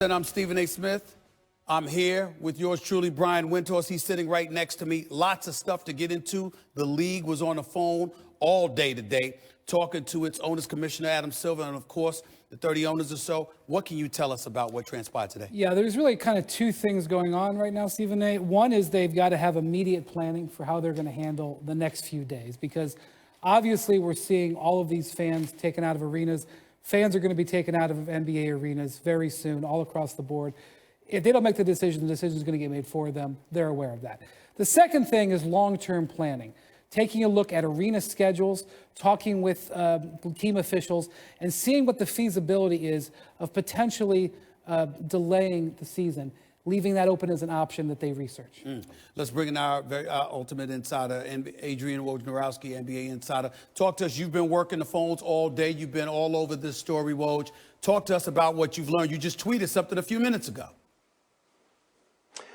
And I'm Stephen A. Smith. I'm here with yours truly, Brian Winters. He's sitting right next to me. Lots of stuff to get into. The league was on the phone all day today, talking to its owners, Commissioner Adam Silver, and of course, the 30 owners or so. What can you tell us about what transpired today? Yeah, there's really kind of two things going on right now, Stephen A. One is they've got to have immediate planning for how they're going to handle the next few days, because obviously we're seeing all of these fans taken out of arenas. Fans are going to be taken out of NBA arenas very soon, all across the board. If they don't make the decision is going to get made for them. They're aware of that. The second thing is long-term planning, taking a look at arena schedules, talking with team officials, and seeing what the feasibility is of potentially delaying the season, leaving that open as an option that they research. Let's bring in our ultimate insider, Adrian Wojnarowski, NBA insider. Talk to us. You've been working the phones all day. You've been all over this story, Woj. Talk to us about what you've learned. You just tweeted something a few minutes ago.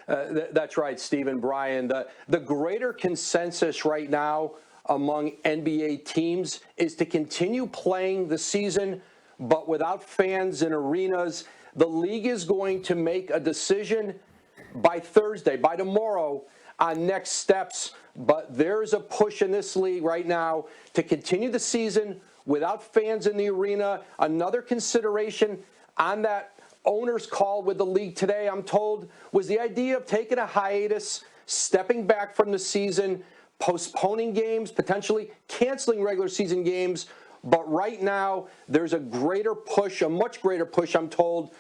That's right, Stephen, Brian. The greater consensus right now among NBA teams is to continue playing the season, but without fans in arenas. The league is going to make a decision by Thursday, by tomorrow, on next steps. But there's a push in this league right now to continue the season without fans in the arena. Another consideration on that owner's call with the league today, I'm told, was the idea of taking a hiatus, stepping back from the season, postponing games, potentially canceling regular season games. But right now, there's a greater push, a much greater push, I'm told,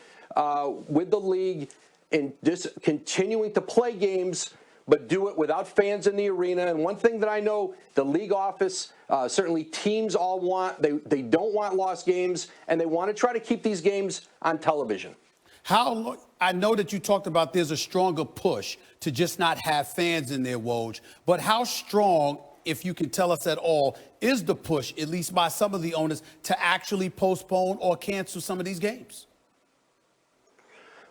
with the league in just continuing to play games, but do it without fans in the arena. And one thing that I know the league office, certainly teams all want, they don't want lost games, and they want to try to keep these games on television. I know that you talked about there's a stronger push to just not have fans in there, Woj, but how strong, if you can tell us at all, is the push, at least by some of the owners, to actually postpone or cancel some of these games?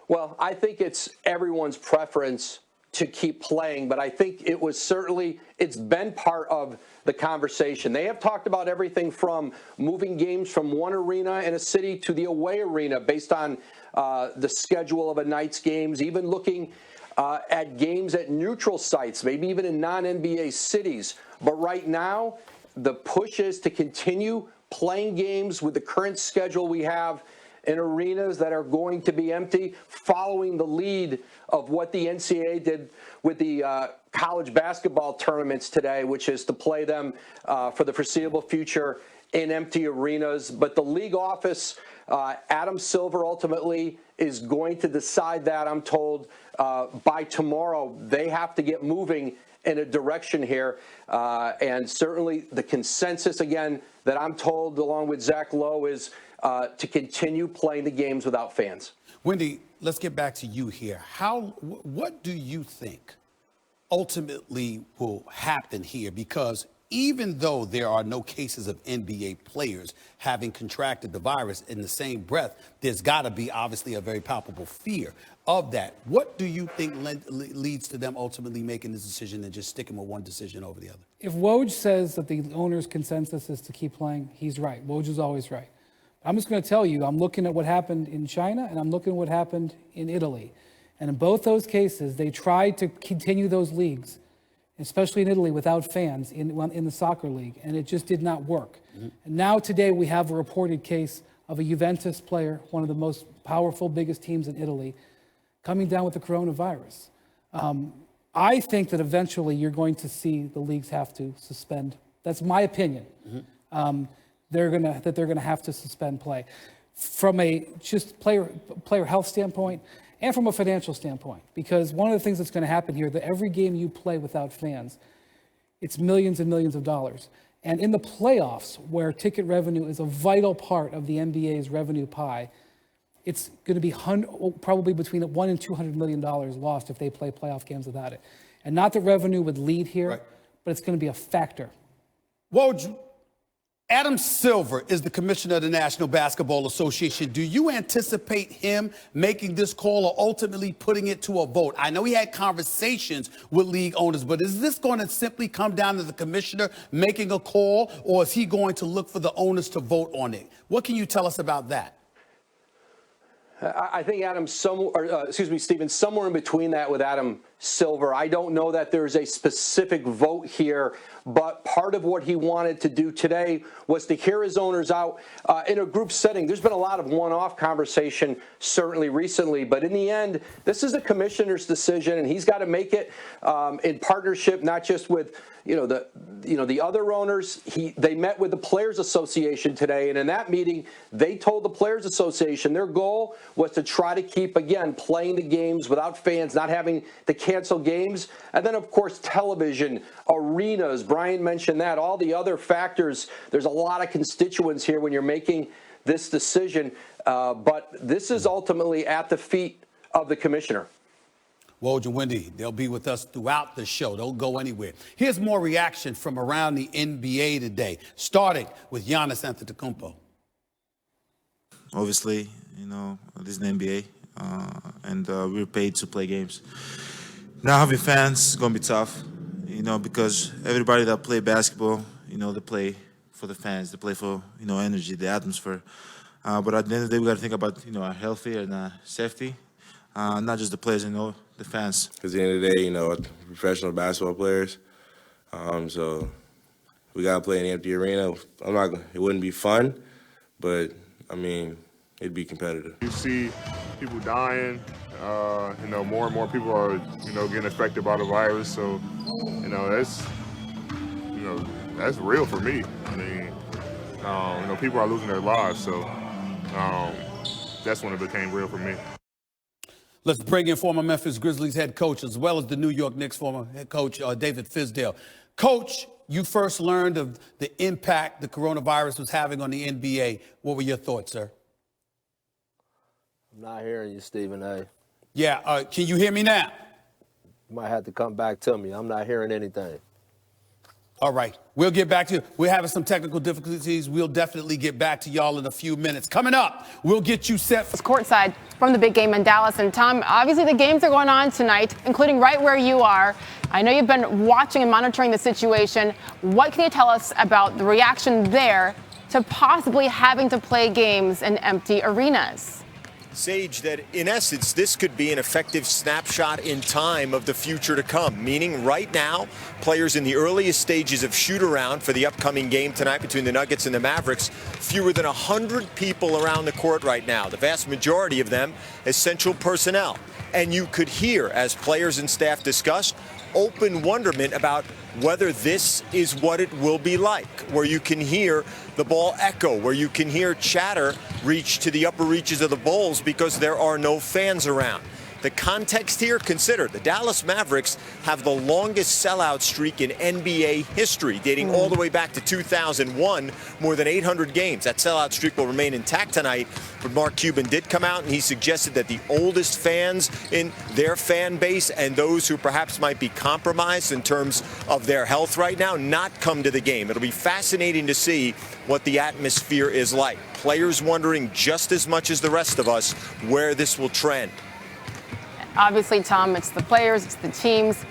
Well, I think it's everyone's preference to keep playing, but I think it's been part of the conversation. They have talked about everything from moving games from one arena in a city to the away arena based on the schedule of a night's games, even looking at games at neutral sites, maybe even in non-NBA cities. But right now, the push is to continue playing games with the current schedule we have in arenas that are going to be empty, following the lead of what the NCAA did with the college basketball tournaments today, which is to play them for the foreseeable future in empty arenas. But the league office, Adam Silver, ultimately is going to decide that, I'm told, by tomorrow. They have to get moving in a direction here. And certainly the consensus, again, that I'm told, along with Zach Lowe, is to continue playing the games without fans. Wendy, let's get back to you here. What do you think ultimately will happen here? Because even though there are no cases of NBA players having contracted the virus, in the same breath, there's got to be obviously a very palpable fear of that. What do you think leads to them ultimately making this decision and just sticking with one decision over the other? If Woj says that the owner's consensus is to keep playing, he's right. Woj is always right. I'm just going to tell you, I'm looking at what happened in China and I'm looking at what happened in Italy. And in both those cases, they tried to continue those leagues, especially in Italy, without fans in the soccer league, and it just did not work. And now today we have a reported case of a Juventus player, one of the most powerful, biggest teams in Italy, coming down with the coronavirus. I think that eventually you're going to see the leagues have to suspend. That's my opinion. They're gonna have to suspend play from a just player health standpoint and from a financial standpoint, because one of the things that's going to happen here, that every game you play without fans, it's millions and millions of dollars. And in the playoffs, where ticket revenue is a vital part of the NBA's revenue pie, it's going to be probably between $100 and $200 million lost if they play playoff games without it. And not that revenue would lead here, right, but it's going to be a factor. Woj, Adam Silver is the commissioner of the National Basketball Association. Do you anticipate him making this call or ultimately putting it to a vote? I know he had conversations with league owners, but is this going to simply come down to the commissioner making a call, or is he going to look for the owners to vote on it? What can you tell us about that? I think Stephen, somewhere in between that with Adam Silver. I don't know that there's a specific vote here, but part of what he wanted to do today was to hear his owners out in a group setting. There's been a lot of one-off conversation, certainly recently, but in the end, this is the commissioner's decision, and he's got to make it in partnership, not just with the other owners. They met with the Players Association today, and in that meeting, they told the Players Association their goal was to try to keep, again, playing the games without fans, not having to cancel games. And then, of course, television, arenas, Brian mentioned that, all the other factors. There's a lot of constituents here when you're making this decision, but this is ultimately at the feet of the commissioner. Woj and Wendy, they'll be with us throughout the show. Don't go anywhere. Here's more reaction from around the NBA today, starting with Giannis Antetokounmpo. Obviously, this is the NBA, and we're paid to play games. Now having fans is going to be tough, because everybody that play basketball, they play for the fans. They play for, energy, the atmosphere. But at the end of the day, we got to think about, our healthy and safety, not just the players, the fans. Because at the end of the day, professional basketball players, so we got to play in an empty arena. It wouldn't be fun, but, it'd be competitive. You see people dying, more and more people are, getting affected by the virus. So, that's real for me. People are losing their lives. So that's when it became real for me. Let's bring in former Memphis Grizzlies head coach, as well as the New York Knicks former head coach, David Fizdale. Coach, you first learned of the impact the coronavirus was having on the NBA. What were your thoughts, sir? I'm not hearing you, Stephen A. Yeah, can you hear me now? You might have to come back to me. I'm not hearing anything. All right, we'll get back to you. We're having some technical difficulties. We'll definitely get back to y'all in a few minutes. Coming up, we'll get you set. It's courtside from the big game in Dallas. And Tom, obviously the games are going on tonight, including right where you are. I know you've been watching and monitoring the situation. What can you tell us about the reaction there to possibly having to play games in empty arenas? Sage, that in essence, this could be an effective snapshot in time of the future to come, meaning right now, players in the earliest stages of shoot-around for the upcoming game tonight between the Nuggets and the Mavericks, fewer than 100 people around the court right now, the vast majority of them essential personnel. And you could hear, as players and staff discuss, open wonderment about whether this is what it will be like, where you can hear the ball echo, where you can hear chatter reach to the upper reaches of the bowls because there are no fans around. The context here, consider the Dallas Mavericks have the longest sellout streak in NBA history, dating all the way back to 2001, more than 800 games. That sellout streak will remain intact tonight, but Mark Cuban did come out and he suggested that the oldest fans in their fan base and those who perhaps might be compromised in terms of their health right now not come to the game. It'll be fascinating to see what the atmosphere is like. Players wondering just as much as the rest of us where this will trend. Obviously, Tom, it's the players, it's the teams,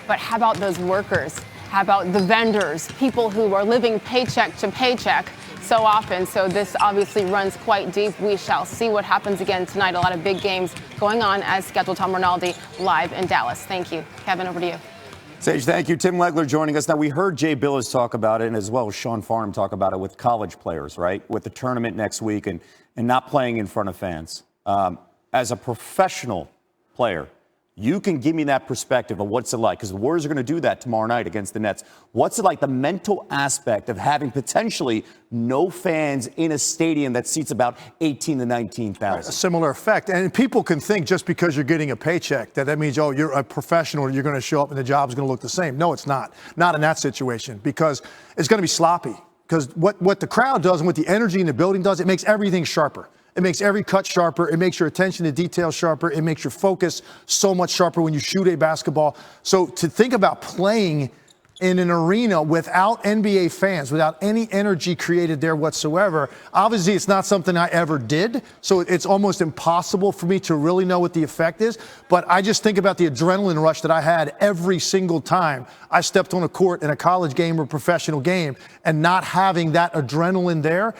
but how about those workers? How about the vendors, people who are living paycheck to paycheck so often? So this obviously runs quite deep. We shall see what happens again tonight. A lot of big games going on as scheduled. Tom Rinaldi live in Dallas. Thank you. Kevin, over to you. Sage, thank you. Tim Legler joining us. Now, we heard Jay Billis talk about it, and as well as Sean Farnham talk about it with college players, right? With the tournament next week and not playing in front of fans. As a professional player, you can give me that perspective of what's it like, because the Warriors are going to do that tomorrow night against the Nets. What's it like, the mental aspect of having potentially no fans in a stadium that seats about 18 to 19,000? A similar effect. And people can think just because you're getting a paycheck that means, oh, you're a professional, you're going to show up and the job's going to look the same. No, it's not. Not in that situation, because it's going to be sloppy. Because what the crowd does and what the energy in the building does, it makes everything sharper. It makes every cut sharper. It makes your attention to detail sharper. It makes your focus so much sharper when you shoot a basketball. So to think about playing in an arena without NBA fans, without any energy created there whatsoever, obviously it's not something I ever did. So it's almost impossible for me to really know what the effect is. But I just think about the adrenaline rush that I had every single time I stepped on a court in a college game or professional game, and not having that adrenaline there.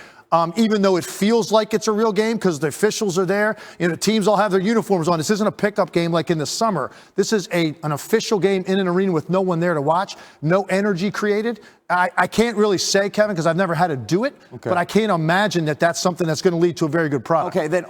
even though it feels like it's a real game because the officials are there. You know, teams all have their uniforms on. This isn't a pickup game like in the summer. This is an official game in an arena with no one there to watch, no energy created. I can't really say, Kevin, because I've never had to do it, but I can't imagine that that's something that's going to lead to a very good product. Okay, then.